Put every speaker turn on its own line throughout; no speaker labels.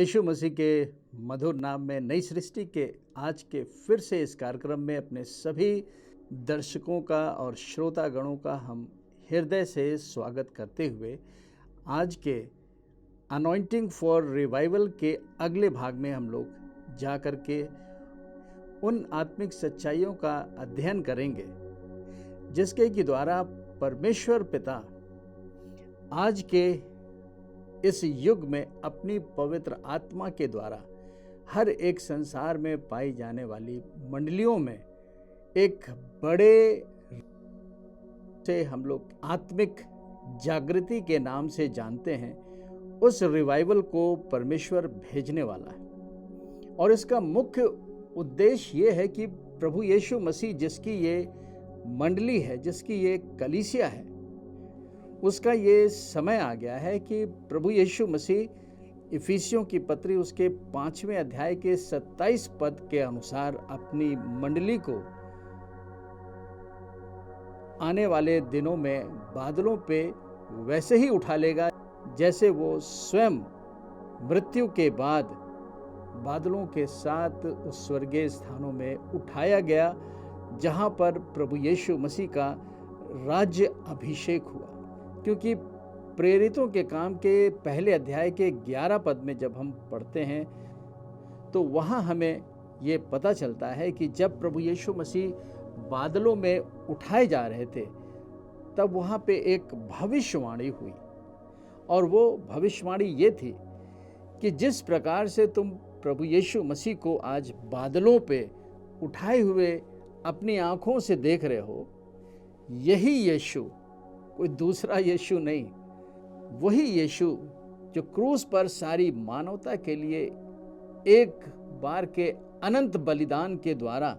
यीशु मसीह के मधुर नाम में नई सृष्टि के आज के फिर से इस कार्यक्रम में अपने सभी दर्शकों का और श्रोतागणों का हम हृदय से स्वागत करते हुए आज के अनॉइंटिंग फॉर रिवाइवल के अगले भाग में हम लोग जा कर के उन आत्मिक सच्चाइयों का अध्ययन करेंगे जिसके कि द्वारा परमेश्वर पिता आज के इस युग में अपनी पवित्र आत्मा के द्वारा हर एक संसार में पाई जाने वाली मंडलियों में एक बड़े से हम लोग आत्मिक जागृति के नाम से जानते हैं, उस रिवाइवल को परमेश्वर भेजने वाला है। और इसका मुख्य उद्देश्य ये है कि प्रभु यीशु मसीह जिसकी ये मंडली है, जिसकी ये कलीसिया है, उसका ये समय आ गया है कि प्रभु यीशु मसीह इफिसियों की पत्री उसके 5वें अध्याय के 27 पद के अनुसार अपनी मंडली को आने वाले दिनों में बादलों पे वैसे ही उठा लेगा जैसे वो स्वयं मृत्यु के बाद बादलों के साथ उस स्वर्गीय स्थानों में उठाया गया जहां पर प्रभु यीशु मसीह का राज्य अभिषेक हुआ। क्योंकि प्रेरितों के काम के पहले अध्याय के 11 पद में जब हम पढ़ते हैं तो वहाँ हमें ये पता चलता है कि जब प्रभु यीशु मसीह बादलों में उठाए जा रहे थे तब वहाँ पे एक भविष्यवाणी हुई, और वो भविष्यवाणी ये थी कि जिस प्रकार से तुम प्रभु यीशु मसीह को आज बादलों पे उठाए हुए अपनी आँखों से देख रहे हो, यही यीशु, कोई दूसरा यीशु नहीं, वही यीशु जो क्रूस पर सारी मानवता के लिए एक बार के अनंत बलिदान के द्वारा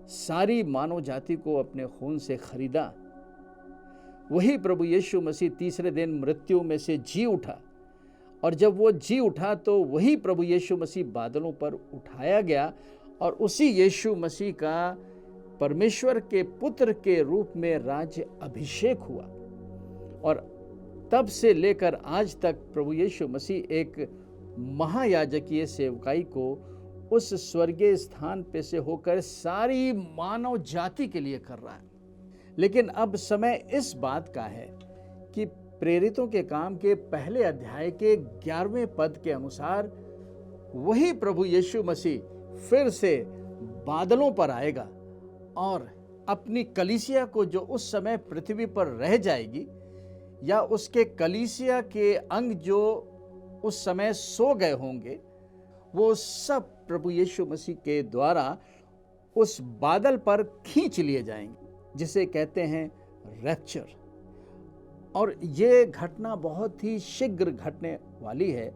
सारी मानव जाति को अपने खून से खरीदा, वही प्रभु यीशु मसीह तीसरे दिन मृत्यु में से जी उठा। और जब वो जी उठा तो वही प्रभु यीशु मसीह बादलों पर उठाया गया, और उसी यीशु मसीह का परमेश्वर के पुत्र के रूप में राज्य अभिषेक हुआ। और तब से लेकर आज तक प्रभु यीशु मसीह एक महायाजकीय सेवकाई को उस स्वर्गीय स्थान पे से होकर सारी मानव जाति के लिए कर रहा है। लेकिन अब समय इस बात का है कि प्रेरितों के काम के पहले अध्याय के 11वें पद के अनुसार वही प्रभु यीशु मसीह फिर से बादलों पर आएगा और अपनी कलीसिया को, जो उस समय पृथ्वी पर रह जाएगी, या उसके कलीसिया के अंग जो उस समय सो गए होंगे, वो सब प्रभु यीशु मसीह के द्वारा उस बादल पर खींच लिए जाएंगे, जिसे कहते हैं रैप्चर। और ये घटना बहुत ही शीघ्र घटने वाली है।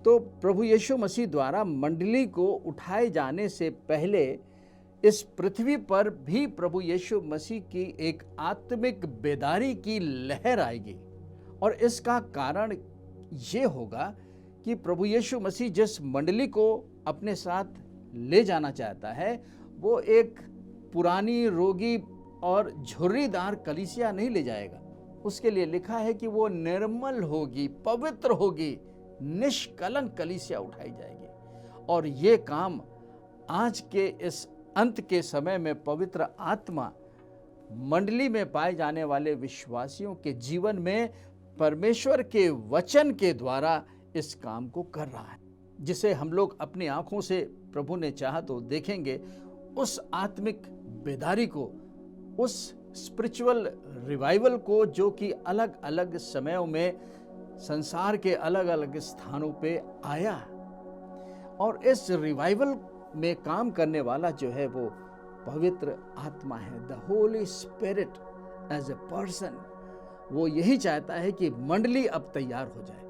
तो प्रभु यीशु मसीह द्वारा मंडली को उठाए जाने से पहले इस पृथ्वी पर भी प्रभु यीशु मसीह की एक आत्मिक बेदारी की लहर आएगी। और इसका कारण ये होगा कि प्रभु यीशु मसीह जिस मंडली को अपने साथ ले जाना चाहता है, वो एक पुरानी, रोगी और झुर्रीदार कलीसिया नहीं ले जाएगा। उसके लिए लिखा है कि वो निर्मल होगी, पवित्र होगी, निष्कलंक कलीसिया उठाई जाएगी। और ये काम आज के इस अंत के समय में पवित्र आत्मा मंडली में पाए जाने वाले विश्वासियों के जीवन में परमेश्वर के वचन के द्वारा इस काम को कर रहा है, जिसे हम लोग अपनी आंखों से प्रभु ने चाहा तो देखेंगे। उस आत्मिक बेदारी को, उस स्पिरिचुअल रिवाइवल को, जो कि अलग अलग समयों में संसार के अलग अलग स्थानों पे आया। और इस रिवाइवल में काम करने वाला जो है वो पवित्र आत्मा है, the Holi spirit as a person. वो यही चाहता है कि मंडली अब तैयार हो जाए,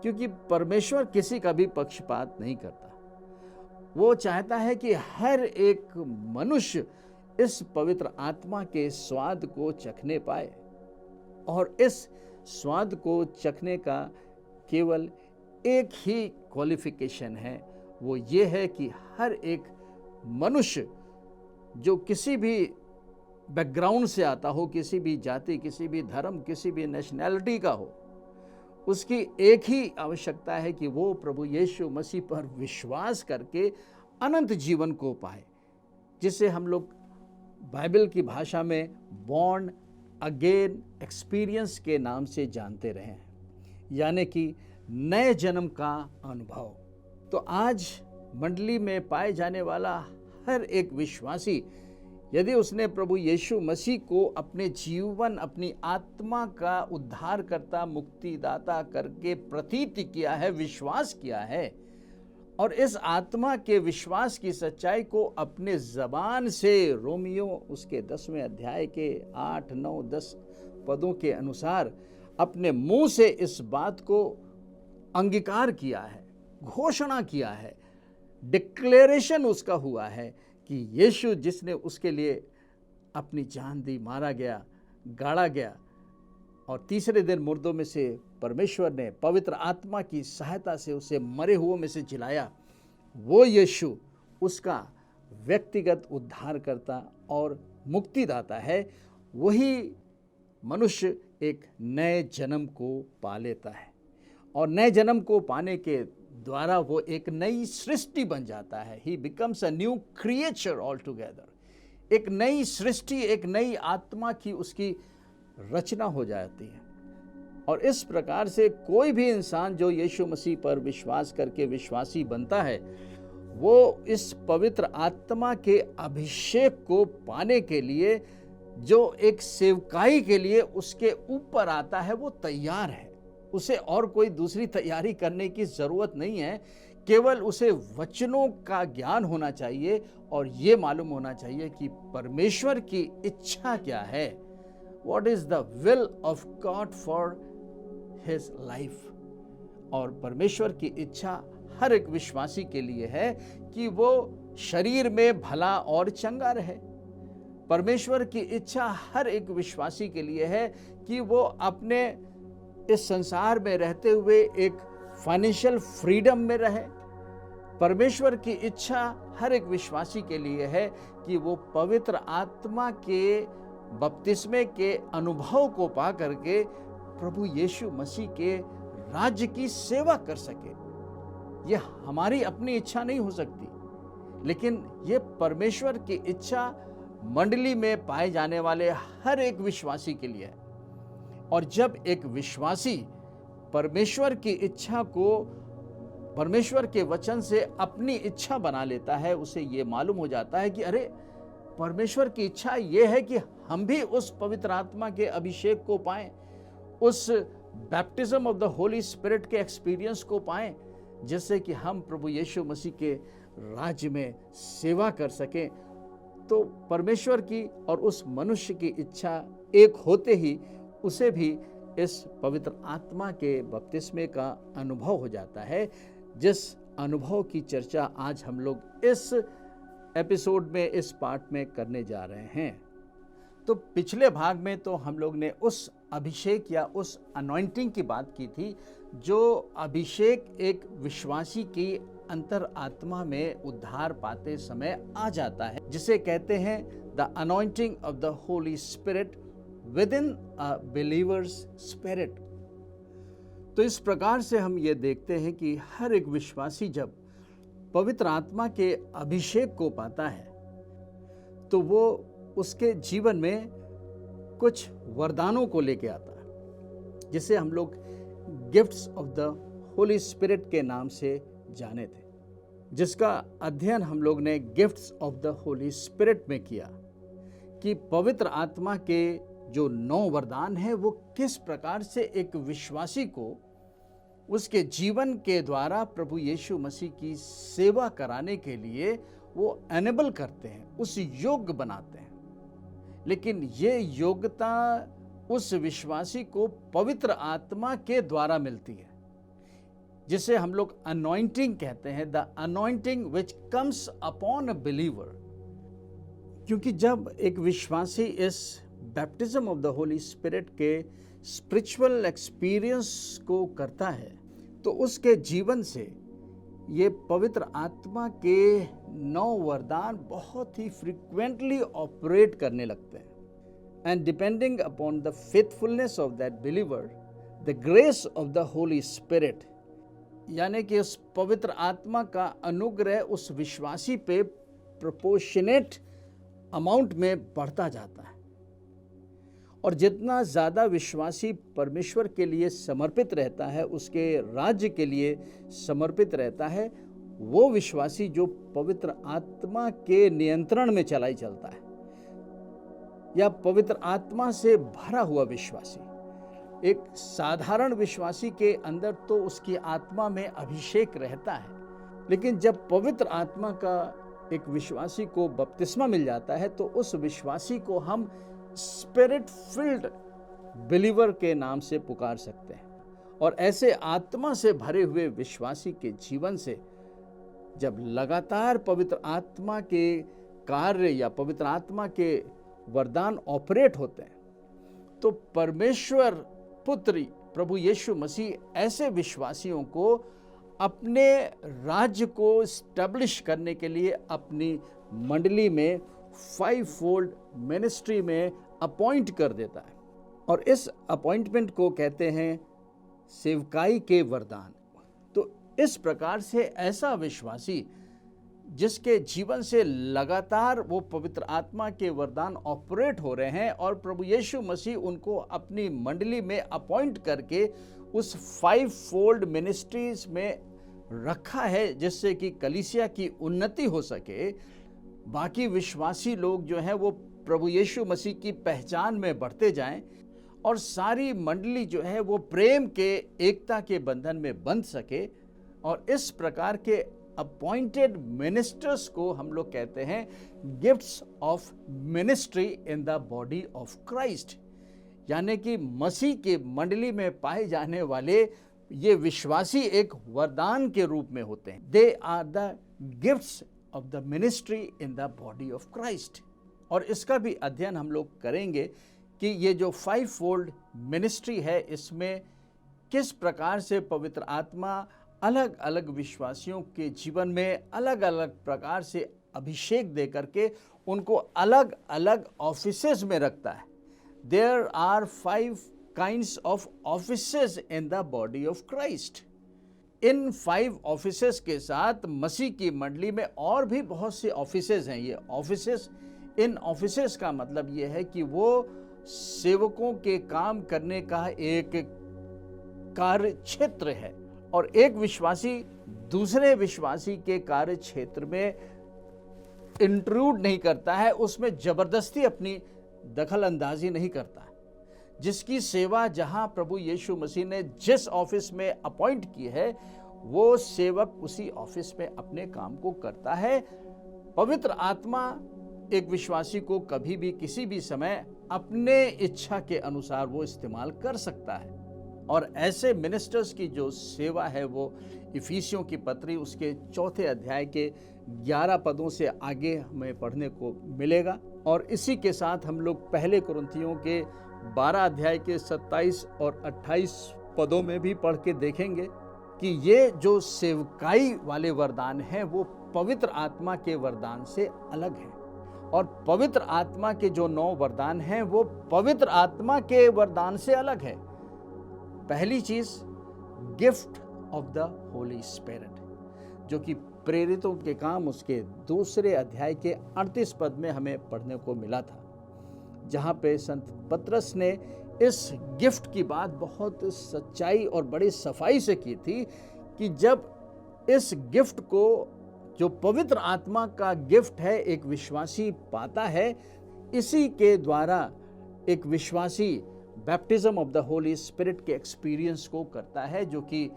क्योंकि परमेश्वर किसी का भी पक्षपात नहीं करता। वो चाहता है कि हर एक मनुष्य इस पवित्र आत्मा के स्वाद को चखने पाए। और इस स्वाद को चखने का केवल एक ही क्वालिफिकेशन है, वो ये है कि हर एक मनुष्य जो किसी भी बैकग्राउंड से आता हो, किसी भी जाति, किसी भी धर्म, किसी भी नेशनैलिटी का हो, उसकी एक ही आवश्यकता है कि वो प्रभु यीशु मसीह पर विश्वास करके अनंत जीवन को पाए, जिसे हम लोग बाइबल की भाषा में बॉर्न अगेन एक्सपीरियंस के नाम से जानते रहे हैं, यानी कि नए जन्म का अनुभव। तो आज मंडली में पाए जाने वाला हर एक विश्वासी, यदि उसने प्रभु यीशु मसीह को अपने जीवन, अपनी आत्मा का उद्धारकर्ता, मुक्तिदाता करके प्रतीत किया है, विश्वास किया है, और इस आत्मा के विश्वास की सच्चाई को अपने ज़बान से रोमियो उसके 10वें अध्याय के 8, 9, 10 पदों के अनुसार अपने मुंह से इस बात को अंगीकार किया है, घोषणा किया है, डिक्लेरेशन उसका हुआ है कि यीशु जिसने उसके लिए अपनी जान दी, मारा गया, गाड़ा गया और तीसरे दिन मुर्दों में से परमेश्वर ने पवित्र आत्मा की सहायता से उसे मरे हुओं में से जिलाया, वो यीशु उसका व्यक्तिगत उद्धारकर्ता और मुक्तिदाता है। वही मनुष्य एक नए जन्म को पा लेता है और नए जन्म को पाने के द्वारा वो एक नई सृष्टि बन जाता है। ही becomes a new creature all together. एक नई सृष्टि, एक नई आत्मा की उसकी रचना हो जाती है। और इस प्रकार से कोई भी इंसान जो यीशु मसीह पर विश्वास करके विश्वासी बनता है, वो इस पवित्र आत्मा के अभिषेक को पाने के लिए, जो एक सेवकाई के लिए उसके ऊपर आता है, वो तैयार है। उसे और कोई दूसरी तैयारी करने की जरूरत नहीं है। केवल उसे वचनों का ज्ञान होना चाहिए और ये मालूम होना चाहिए कि परमेश्वर की इच्छा क्या है। What is the will of God for his life? और परमेश्वर की इच्छा हर एक विश्वासी के लिए है कि वो शरीर में भला और चंगा रहे। परमेश्वर की इच्छा हर एक विश्वासी के लिए है कि वो अपने इस संसार में रहते हुए एक फाइनेंशियल फ्रीडम में रहे। परमेश्वर की इच्छा हर एक विश्वासी के लिए है कि वो पवित्र आत्मा के बपतिस्मे के अनुभव को पा करके प्रभु यीशु मसीह के राज्य की सेवा कर सके। ये हमारी अपनी इच्छा नहीं हो सकती, लेकिन ये परमेश्वर की इच्छा मंडली में पाए जाने वाले हर एक विश्वासी के लिए है। और जब एक विश्वासी परमेश्वर की इच्छा को परमेश्वर के वचन से अपनी इच्छा बना लेता है, उसे ये मालूम हो जाता है कि अरे, परमेश्वर की इच्छा ये है कि हम भी उस पवित्र आत्मा के अभिषेक को पाएं, उस baptism of the Holi spirit के एक्सपीरियंस को पाएं, जिससे कि हम प्रभु यीशु मसीह के राज्य में सेवा कर सकें। तो परमेश्वर की और उस मनुष्य की इच्छा एक होते ही उसे भी इस पवित्र आत्मा के बपतिस्मे का अनुभव हो जाता है, जिस अनुभव की चर्चा आज हम लोग इस एपिसोड में, इस पार्ट में करने जा रहे हैं। तो पिछले भाग में तो हम लोग ने उस अभिषेक या उस अनॉइंटिंग की बात की थी, जो अभिषेक एक विश्वासी की अंतर आत्मा में उद्धार पाते समय आ जाता है, जिसे कहते हैं the anointing of the Holi spirit within a believers spirit. तो इस प्रकार से हम ये देखते हैं कि हर एक विश्वासी जब पवित्र आत्मा के अभिषेक को पाता है, तो वो उसके जीवन में कुछ वरदानों को लेके आता है, जिसे हम लोग gifts of the Holi spirit के नाम से जाने थे, जिसका अध्ययन हम लोग ने gifts of the Holi spirit में किया कि पवित्र आत्मा के जो 9 वरदान है वो किस प्रकार से एक विश्वासी को उसके जीवन के द्वारा प्रभु यीशु मसीह की सेवा कराने के लिए वो एनेबल करते हैं, उस योग्य बनाते हैं। लेकिन ये योग्यता उस विश्वासी को पवित्र आत्मा के द्वारा मिलती है, जिसे हम लोग अनॉइंटिंग कहते हैं, the anointing which comes upon a believer. क्योंकि जब एक विश्वासी इस baptism of the Holi spirit के स्पिरिचुअल एक्सपीरियंस को करता है, तो उसके जीवन से ये पवित्र आत्मा के 9 वरदान बहुत ही फ्रीक्वेंटली ऑपरेट करने लगते हैं। And depending upon the faithfulness of that believer, the grace of the Holi spirit, यानी कि उस पवित्र आत्मा का अनुग्रह उस विश्वासी पे प्रोपोर्शनेट अमाउंट में बढ़ता जाता है। और जितना ज़्यादा विश्वासी परमेश्वर के लिए समर्पित रहता है, उसके राज्य के लिए समर्पित रहता है, वो विश्वासी जो पवित्र आत्मा के नियंत्रण में चलता है, या पवित्र आत्मा से भरा हुआ विश्वासी। एक साधारण विश्वासी के अंदर तो उसकी आत्मा में अभिषेक रहता है, लेकिन जब पवित्र आत्मा का एक विश्वासी को बपतिस्मा मिल जाता है तो उस विश्वासी को हम स्पिरिट फिल्ड बिलीवर के नाम से पुकार सकते हैं। और ऐसे आत्मा से भरे हुए विश्वासी के जीवन से जब लगातार पवित्र आत्मा के कार्य या पवित्र आत्मा के वरदान ऑपरेट होते हैं, तो परमेश्वर पुत्र प्रभु यीशु मसीह ऐसे विश्वासियों को अपने राज्य को स्टैब्लिश करने के लिए अपनी मंडली में 5-fold मिनिस्ट्री में अपॉइंट कर देता है। और इस अपॉइंटमेंट को कहते हैं सेवकाई के वरदान। तो इस प्रकार से ऐसा विश्वासी जिसके जीवन से लगातार वो पवित्र आत्मा के वरदान ऑपरेट हो रहे हैं और प्रभु यीशु मसीह उनको अपनी मंडली में अपॉइंट करके उस 5-fold मिनिस्ट्रीज में रखा है, जिससे कि कलीसिया की उन्नति हो सके, बाकी विश्वासी लोग जो हैं वो प्रभु यीशु मसीह की पहचान में बढ़ते जाएं और सारी मंडली जो है वो प्रेम के एकता के बंधन में बंध सके। और इस प्रकार के अपॉइंटेड मिनिस्टर्स को हम लोग कहते हैं gifts of ministry in the body of Christ, यानी कि मसीह के मंडली में पाए जाने वाले ये विश्वासी एक वरदान के रूप में होते हैं। They are the gifts of the ministry in the body of Christ. और इसका भी अध्ययन हम लोग करेंगे कि ये जो 5-fold मिनिस्ट्री है, इसमें किस प्रकार से पवित्र आत्मा अलग अलग विश्वासियों के जीवन में अलग अलग प्रकार से अभिषेक दे करके उनको अलग अलग ऑफिसेज में रखता है। There are 5 kinds of offices in the body of Christ। इन 5 ऑफिसेज के साथ मसीह की मंडली में और भी बहुत से ऑफिसेज हैं। ये ऑफिसेज, इन ऑफिसेज का मतलब ये है कि वो सेवकों के काम करने का एक कार्य क्षेत्र है और एक विश्वासी दूसरे विश्वासी के कार्य क्षेत्र में इंट्रूड नहीं करता है, उसमें जबरदस्ती अपनी दखल अंदाजी नहीं करता है। जिसकी सेवा जहां प्रभु यीशु मसीह ने जिस ऑफिस में अपॉइंट की है, वो सेवक उसी ऑफिस में अपने काम को करता है। पवित्र आत्मा एक विश्वासी को कभी भी किसी भी समय अपने इच्छा के अनुसार वो इस्तेमाल कर सकता है। और ऐसे मिनिस्टर्स की जो सेवा है वो इफिसियों की पत्री उसके 4 अध्याय के 11 पदों से आगे हमें पढ़ने को मिलेगा। और इसी के साथ हम लोग पहले कुरिन्थियों के 12 अध्याय के 27 और 28 पदों में भी पढ़ के देखेंगे कि ये जो सेवकाई वाले वरदान हैं वो पवित्र आत्मा के वरदान से अलग हैं। और पवित्र आत्मा के जो 9 वरदान हैं वो पवित्र आत्मा के वरदान से अलग है। पहली चीज gift of the Holi spirit, जो कि प्रेरितों के काम उसके 2 अध्याय के 38 पद में हमें पढ़ने को मिला था, जहाँ पे संत पतरस ने इस गिफ्ट की बात बहुत सच्चाई और बड़ी सफाई से की थी कि जब इस गिफ्ट को, जो पवित्र आत्मा का गिफ्ट है, एक विश्वासी पाता है, इसी के द्वारा एक विश्वासी baptism of the Holi spirit के एक्सपीरियंस को करता है, जो कि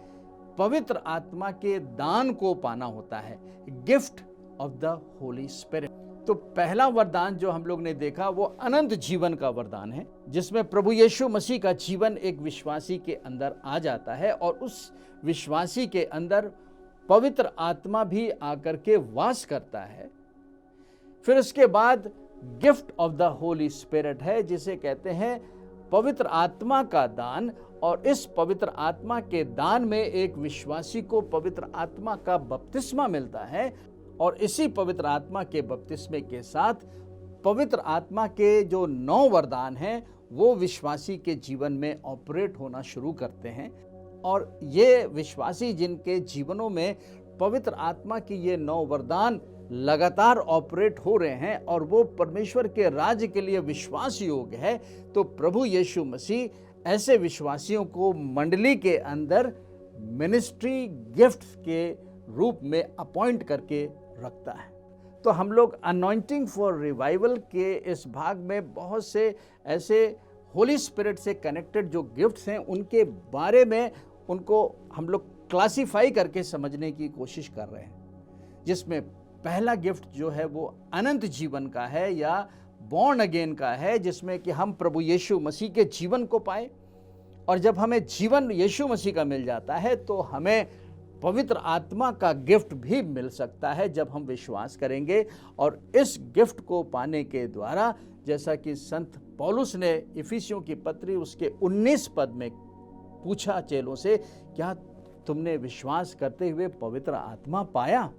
पवित्र आत्मा के दान को पाना होता है, gift of the Holi spirit. तो पहला वरदान जो हम लोग ने देखा वो अनंत जीवन का वरदान है, जिसमें प्रभु यीशु मसीह का जीवन एक विश्वासी के अंदर आ जाता है और उस विश्वासी के अंदर पवित्र आत्मा भी आकर के वास करता है। फिर उसके बाद gift of the Holi spirit है, जिसे कहते हैं पवित्र आत्मा का दान। और इस पवित्र आत्मा के दान में एक विश्वासी को पवित्र आत्मा का बपतिस्मा मिलता है और इसी पवित्र आत्मा के बपतिस्मे के साथ पवित्र आत्मा के जो 9 वरदान हैं वो विश्वासी के जीवन में ऑपरेट होना शुरू करते हैं। और ये विश्वासी जिनके जीवनों में पवित्र आत्मा की ये 9 वरदान लगातार ऑपरेट हो रहे हैं और वो परमेश्वर के राज्य के लिए विश्वास योग्य है, तो प्रभु यीशु मसीह ऐसे विश्वासियों को मंडली के अंदर मिनिस्ट्री गिफ्ट्स के रूप में अपॉइंट करके रखता है। तो हम लोग अनॉइंटिंग फॉर रिवाइवल के इस भाग में बहुत से ऐसे होली स्पिरिट से कनेक्टेड जो गिफ्ट्स हैं उनके बारे में उनको हम लोग क्लासिफाई करके समझने की कोशिश कर रहे हैं, जिसमें पहला गिफ्ट जो है वो अनंत जीवन का है या बॉर्न अगेन का है, जिसमें कि हम प्रभु यीशु मसीह के जीवन को पाए। और जब हमें जीवन यीशु मसीह का मिल जाता है तो हमें पवित्र आत्मा का गिफ्ट भी मिल सकता है जब हम विश्वास करेंगे। और इस गिफ्ट को पाने के द्वारा, जैसा कि संत पौलुस ने इफिसियों की पत्री उसके 19 पद में पूछा चेलों से, क्या तुमने विश्वास करते हुए पवित्र आत्मा पाया?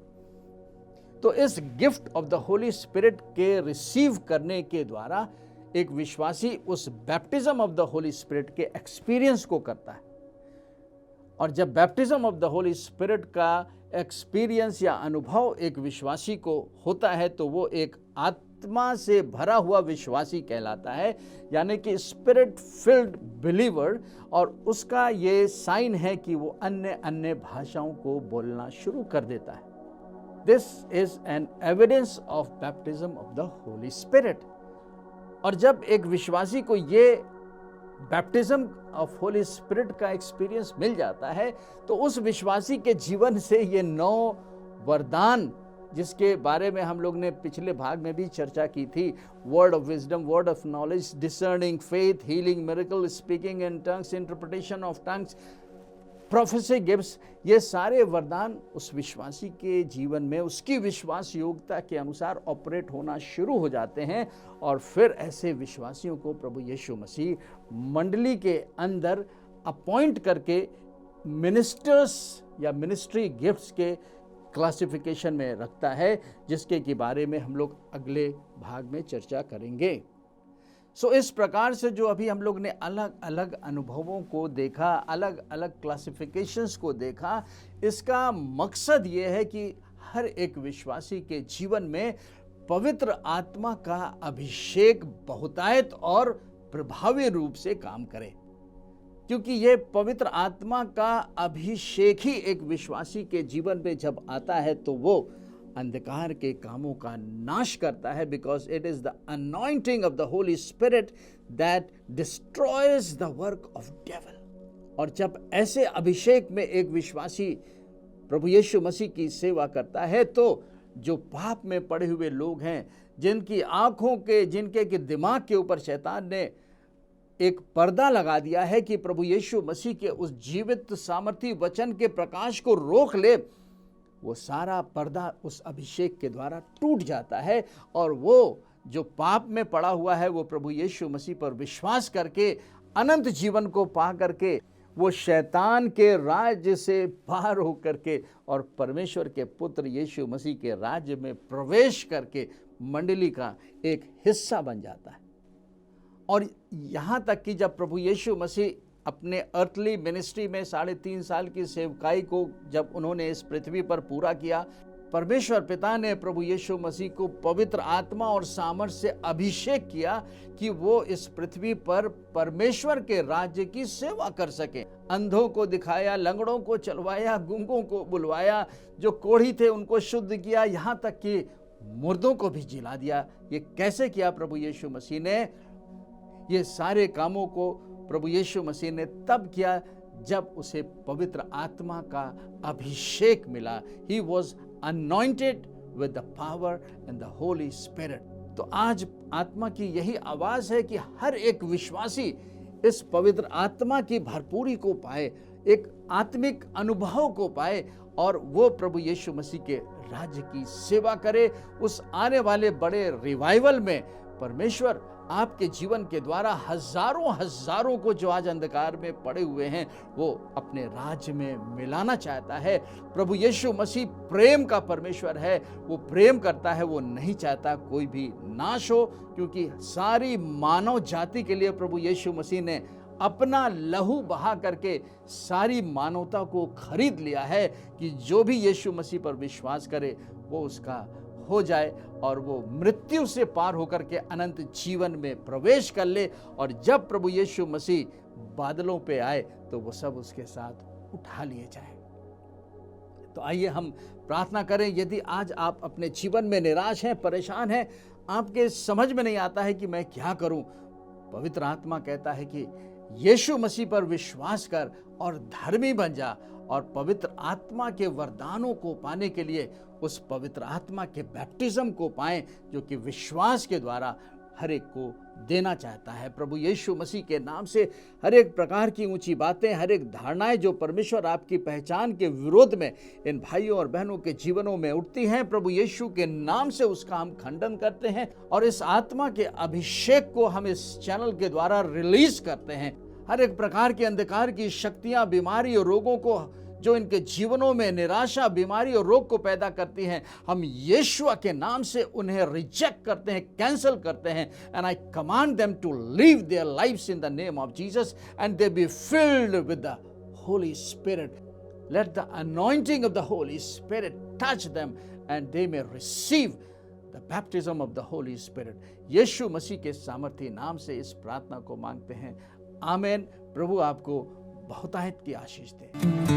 तो इस gift of the Holi spirit के रिसीव करने के द्वारा एक विश्वासी उस baptism of the Holi spirit के एक्सपीरियंस को करता है। और जब baptism of the Holi spirit का एक्सपीरियंस या अनुभव एक विश्वासी को होता है तो वो एक आत्मा से भरा हुआ विश्वासी कहलाता है, यानी कि स्पिरिट फिल्ड बिलीवर। और उसका ये साइन है कि वो अन्य अन्य भाषाओं को बोलना शुरू कर देता है। This is an evidence of baptism of the Holi spirit. और जब एक विश्वासी को ये बैप्टिज्म ऑफ होली स्पिरिट का एक्सपीरियंस मिल जाता है तो उस विश्वासी के जीवन से ये 9 वरदान, जिसके बारे में हम लोग ने पिछले भाग में भी चर्चा की थी, word of wisdom, word of knowledge, discerning faith, healing miracle, speaking in tongues, interpretation of tongues, prophecy gifts, ये सारे वरदान उस विश्वासी के जीवन में उसकी विश्वास योग्यता के अनुसार ऑपरेट होना शुरू हो जाते हैं। और फिर ऐसे विश्वासियों को प्रभु यीशु मसीह मंडली के अंदर अपॉइंट करके मिनिस्टर्स या मिनिस्ट्री गिफ्ट्स के क्लासिफिकेशन में रखता है, जिसके के बारे में हम लोग अगले भाग में चर्चा करेंगे। इस प्रकार से जो अभी हम लोग ने अलग अलग अनुभवों को देखा, अलग अलग क्लासिफिकेशंस को देखा, इसका मकसद ये है कि हर एक विश्वासी के जीवन में पवित्र आत्मा का अभिषेक बहुतायत और प्रभावी रूप से काम करे, क्योंकि ये पवित्र आत्मा का अभिषेक ही एक विश्वासी के जीवन में जब आता है तो वो अंधकार के कामों का नाश करता है, because it is the anointing of the Holi spirit that destroys the work of devil. और जब ऐसे अभिषेक में एक विश्वासी प्रभु यीशु मसीह की सेवा करता है तो जो पाप में पड़े हुए लोग हैं, जिनकी आंखों के, जिनके के दिमाग के ऊपर शैतान ने एक पर्दा लगा दिया है कि प्रभु यीशु मसीह के उस जीवित सामर्थी वचन के प्रकाश को रोक ले, वो सारा पर्दा उस अभिषेक के द्वारा टूट जाता है। और वो जो पाप में पड़ा हुआ है वो प्रभु यीशु मसीह पर विश्वास करके अनंत जीवन को पा करके वो शैतान के राज्य से पार होकर के और परमेश्वर के पुत्र यीशु मसीह के राज्य में प्रवेश करके मंडली का एक हिस्सा बन जाता है। और यहाँ तक कि जब प्रभु यीशु मसीह अपने अर्थली मिनिस्ट्री में 3.5 साल की सेवकाई को जब उन्होंने इस पृथ्वी पर पूरा किया, परमेश्वर पिता ने प्रभु यीशु मसीह को पवित्र आत्मा और सामर्थ से अभिषेक किया कि वो इस पृथ्वी पर परमेश्वर के राज्य की सेवा कर सके। अंधों को दिखाया, लंगड़ों को चलवाया, गूंगों को बुलवाया, जो कोढ़ी थे उनको शुद्ध किया, यहाँ तक कि मुर्दों को भी जिला दिया। ये कैसे किया प्रभु यीशु मसीह ने? ये सारे कामों को प्रभु यीशु मसीह ने तब किया जब उसे पवित्र आत्मा का अभिषेक मिला। He was anointed with the power and the Holy Spirit। तो आज आत्मा की यही आवाज है कि हर एक विश्वासी इस पवित्र आत्मा की भरपूरी को पाए, एक आत्मिक अनुभव को पाए और वो प्रभु यीशु मसीह के राज्य की सेवा करे। उस आने वाले बड़े रिवाइवल में परमेश्वर आपके जीवन के द्वारा हजारों हजारों को जो आज अंधकार में पड़े हुए हैं वो अपने राज्य में मिलाना चाहता है। प्रभु यीशु मसीह प्रेम का परमेश्वर है, वो प्रेम करता है, वो नहीं चाहता कोई भी नाश हो, क्योंकि सारी मानव जाति के लिए प्रभु यीशु मसीह ने अपना लहू बहा करके सारी मानवता को खरीद लिया है कि जो भी यीशु मसीह पर विश्वास करे वो उसका हो जाए और वो मृत्यु से पार होकर के अनंत जीवन में प्रवेश कर ले। और जब प्रभु यीशु मसीह बादलों पे आए तो वो सब उसके साथ उठा लिए जाए। तो आइए हम प्रार्थना करें। यदि आज आप अपने जीवन में निराश हैं, परेशान हैं, आपके समझ में नहीं आता है कि मैं क्या करूं, पवित्र आत्मा कहता है कि यीशु मसीह पर विश्वास कर और धर्मी बन जा, और पवित्र आत्मा के वरदानों को पाने के लिए उस पवित्र आत्मा के बैप्टिज्म को पाएं जो कि विश्वास के द्वारा हर एक को देना चाहता है। प्रभु यीशु मसीह के नाम से हर एक प्रकार की ऊंची बातें, हर एक धारणाएं जो परमेश्वर आपकी पहचान के विरोध में इन भाइयों और बहनों के जीवनों में उठती हैं, प्रभु यीशु के नाम से उसका हम खंडन करते हैं और इस आत्मा के अभिषेक को हम इस चैनल के द्वारा रिलीज करते हैं। हर एक प्रकार की अंधकार की शक्तियां, बीमारी और रोगों को जो इनके जीवनों में निराशा, बीमारी और रोग को पैदा करती हैं, हम यीशु के नाम से उन्हें रिजेक्ट करते हैं, कैंसिल करते हैं। And I command them to leave their lives in the name of Jesus and they be filled with the Holi Spirit. Let the anointing of the Holi Spirit touch them and they may receive the baptism of the Holi Spirit. Yeshu Masih के सामर्थी नाम से इस प्रार्थना को मांगते हैं, आमीन। प्रभु आपको बहुतायत की आशीष दे।